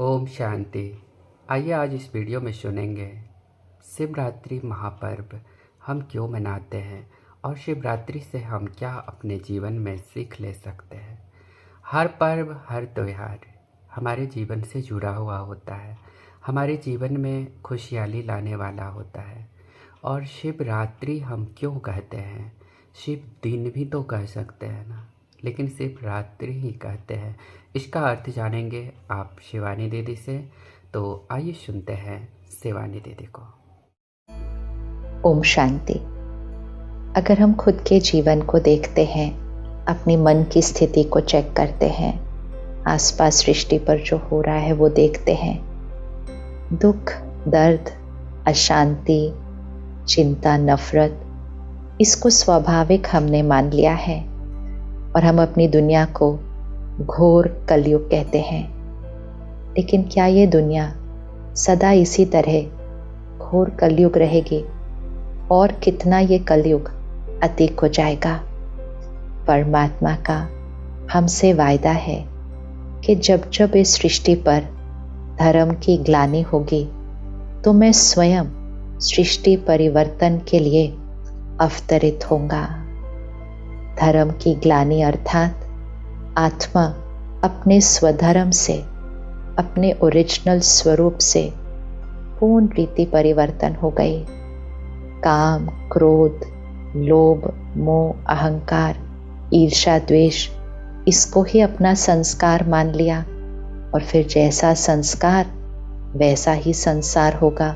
ओम शांति। आइए आज इस वीडियो में सुनेंगे शिवरात्रि महापर्व हम क्यों मनाते हैं और शिवरात्रि से हम क्या अपने जीवन में सीख ले सकते हैं। हर पर्व हर त्यौहार हमारे जीवन से जुड़ा हुआ होता है, हमारे जीवन में खुशहाली लाने वाला होता है। और शिवरात्रि हम क्यों कहते हैं? शिव दिन भी तो कह सकते हैं ना, लेकिन सिर्फ रात्रि ही कहते हैं। इसका अर्थ जानेंगे आप शिवानी दीदी से। तो आइए सुनते हैं शिवानी दीदी को। ओम शांति। अगर हम खुद के जीवन को देखते हैं, अपनी मन की स्थिति को चेक करते हैं, आसपास सृष्टि पर जो हो रहा है वो देखते हैं, दुख, दर्द, अशांति, चिंता, नफरत, इसको स्वाभाविक हमने मान लिया है और हम अपनी दुनिया को घोर कलयुग कहते हैं। लेकिन क्या ये दुनिया सदा इसी तरह घोर कलयुग रहेगी और कितना ये कलयुग अतीत हो जाएगा? परमात्मा का हमसे वायदा है कि जब जब इस सृष्टि पर धर्म की ग्लानि होगी तो मैं स्वयं सृष्टि परिवर्तन के लिए अवतरित होऊंगा। धर्म की ग्लानि अर्थात आत्मा अपने स्वधर्म से, अपने ओरिजिनल स्वरूप से पूर्ण रीति परिवर्तन हो गई। काम, क्रोध, लोभ, मोह, अहंकार, ईर्ष्या, द्वेष, इसको ही अपना संस्कार मान लिया और फिर जैसा संस्कार वैसा ही संसार होगा।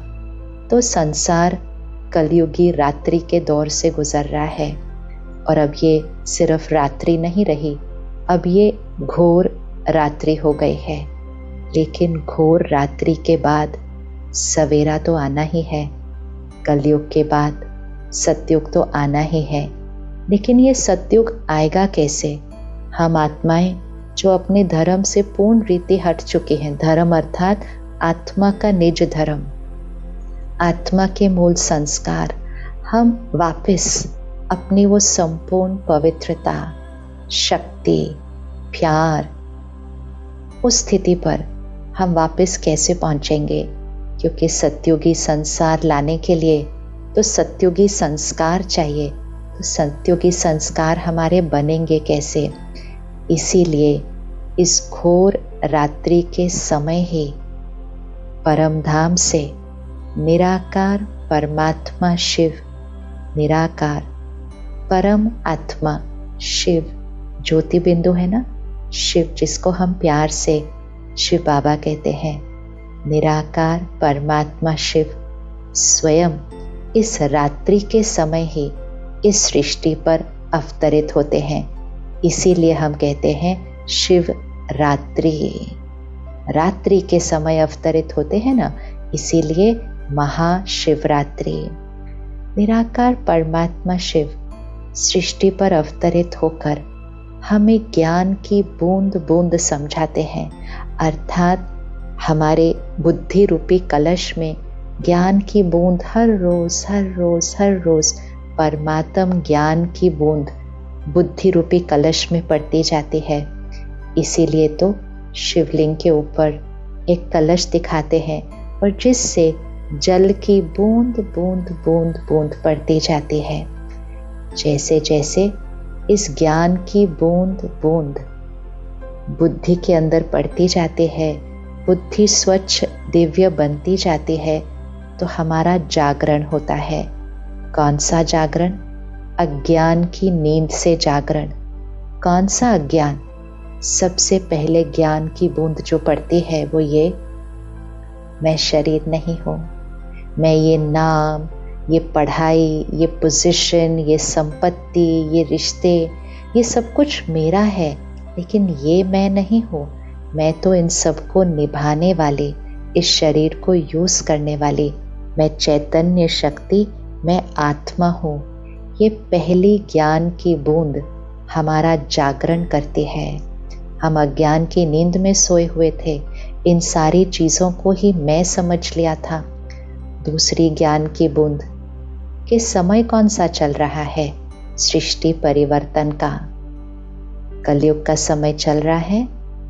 तो संसार कलयुगी रात्रि के दौर से गुजर रहा है और अब ये सिर्फ रात्रि नहीं रही, अब ये घोर रात्रि हो गई है। लेकिन घोर रात्रि के बाद सवेरा तो आना ही है, कलयुग के बाद सतयुग तो आना ही है। लेकिन ये सतयुग आएगा कैसे? हम आत्माएं जो अपने धर्म से पूर्ण रीति हट चुकी हैं, धर्म अर्थात आत्मा का निज धर्म, आत्मा के मूल संस्कार, हम वापस अपनी वो संपूर्ण पवित्रता, शक्ति, प्यार, उस स्थिति पर हम वापस कैसे पहुंचेंगे? क्योंकि सतयुगी संसार लाने के लिए तो सतयुगी संस्कार चाहिए। तो सतयुगी संस्कार हमारे बनेंगे कैसे? इसीलिए इस घोर रात्रि के समय ही परम धाम से निराकार परमात्मा शिव, निराकार परम आत्मा शिव, ज्योति बिंदु है ना, शिव जिसको हम प्यार से शिव बाबा कहते हैं, निराकार परमात्मा शिव स्वयं इस रात्रि के समय ही इस सृष्टि पर अवतरित होते हैं। इसीलिए हम कहते हैं शिव रात्रि, रात्रि के समय अवतरित होते हैं ना, इसीलिए महाशिवरात्रि। निराकार परमात्मा शिव सृष्टि पर अवतरित होकर हमें ज्ञान की बूंद बूंद समझाते हैं, अर्थात हमारे बुद्धि रूपी कलश में ज्ञान की बूंद हर रोज हर रोज हर रोज परमात्म ज्ञान की बूंद बुद्धि रूपी कलश में पड़ती जाती है। इसीलिए तो शिवलिंग के ऊपर एक कलश दिखाते हैं और जिससे जल की बूंद बूंद बूंद बूंद पड़ती जाती है। जैसे जैसे इस ज्ञान की बूंद बूंद बुद्धि के अंदर पड़ती जाती है, बुद्धि स्वच्छ दिव्य बनती जाती है, तो हमारा जागरण होता है। कौन सा जागरण? अज्ञान की नींद से जागरण। कौन सा अज्ञान? सबसे पहले ज्ञान की बूंद जो पड़ती है वो ये, मैं शरीर नहीं हूँ, मैं ये नाम, ये पढ़ाई, ये पोजीशन, ये संपत्ति, ये रिश्ते, ये सब कुछ मेरा है, लेकिन ये मैं नहीं हूँ। मैं तो इन सबको निभाने वाली, इस शरीर को यूज करने वाली, मैं चैतन्य शक्ति, मैं आत्मा हूँ। ये पहली ज्ञान की बूंद हमारा जागरण करती है। हम अज्ञान की नींद में सोए हुए थे, इन सारी चीज़ों को ही मैं समझ लिया था। दूसरी ज्ञान की बूंद कि समय कौन सा चल रहा है? सृष्टि परिवर्तन का। कलयुग का समय चल रहा है,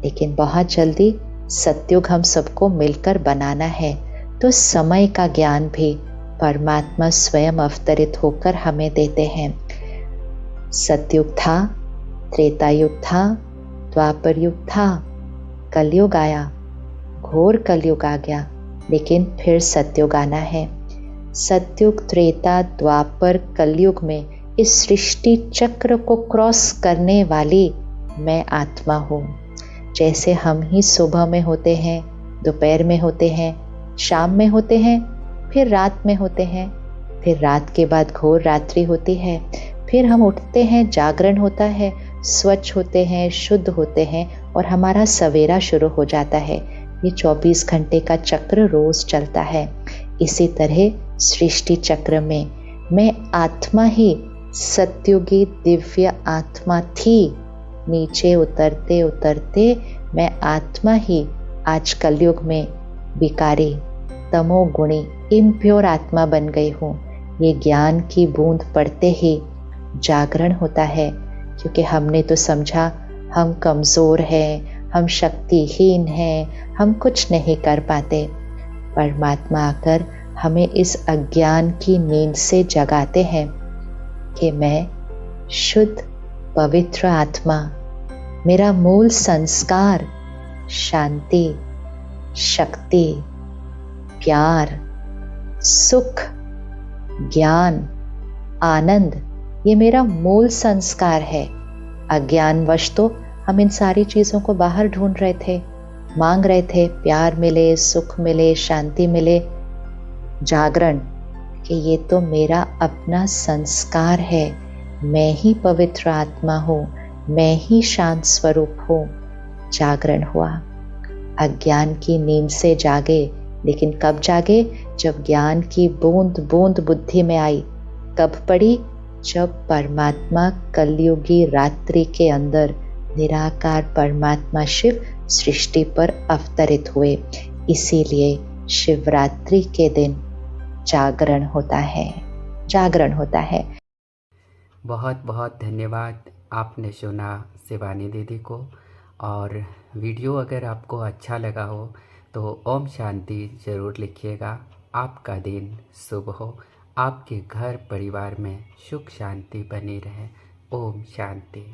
लेकिन बहुत जल्दी सतयुग हम सबको मिलकर बनाना है, तो समय का ज्ञान भी परमात्मा स्वयं अवतरित होकर हमें देते हैं। सतयुग था, त्रेता युग था, द्वापर युग था, कलयुग आया, घोर कलयुग आ गया, लेकिन फिर सतयुग आना है। सतयुग, त्रेता, द्वापर, कलयुग में इस सृष्टि चक्र को क्रॉस करने वाली मैं आत्मा हूँ। जैसे हम ही सुबह में होते हैं, दोपहर में होते हैं, शाम में होते हैं, फिर रात में होते हैं, फिर रात के बाद घोर रात्रि होती है, फिर हम उठते हैं, जागरण होता है, स्वच्छ होते हैं, शुद्ध होते हैं और हमारा सवेरा शुरू हो जाता है। ये 24 घंटे का चक्र रोज चलता है। इसी तरह सृष्टि चक्र में मैं आत्मा ही सत्युगी दिव्य आत्मा थी। नीचे उतरते उतरते मैं आत्मा ही आज कलयुग में विकारी, तमोगुणी, इम्प्योर आत्मा बन गई हूँ। ये ज्ञान की बूंद पड़ते ही जागरण होता है, क्योंकि हमने तो समझा हम कमज़ोर हैं, हम शक्तिहीन हैं, हम कुछ नहीं कर पाते। परमात्मा आकर हमें इस अज्ञान की नींद से जगाते हैं कि मैं शुद्ध पवित्र आत्मा, मेरा मूल संस्कार शांति, शक्ति, प्यार, सुख, ज्ञान, आनंद, ये मेरा मूल संस्कार है। अज्ञानवश तो हम इन सारी चीज़ों को बाहर ढूंढ रहे थे, मांग रहे थे प्यार मिले, सुख मिले, शांति मिले, जागरण, कि ये तो मेरा अपना संस्कार है। मैं ही पवित्र आत्मा हूँ, मैं ही शांत स्वरूप हूँ। जागरण हुआ, अज्ञान की नींद से जागे, लेकिन कब जागे? जब ज्ञान की बूंद बूंद बुद्धि में आई। कब पड़ी? जब परमात्मा कलयुगी रात्रि के अंदर निराकार परमात्मा शिव सृष्टि पर अवतरित हुए। इसीलिए शिवरात्रि के दिन जागरण होता है, जागरण होता है। बहुत बहुत धन्यवाद, आपने सुना शिवानी दीदी को। और वीडियो अगर आपको अच्छा लगा हो तो ओम शांति ज़रूर लिखिएगा। आपका दिन शुभ हो, आपके घर परिवार में सुख शांति बनी रहे। ओम शांति।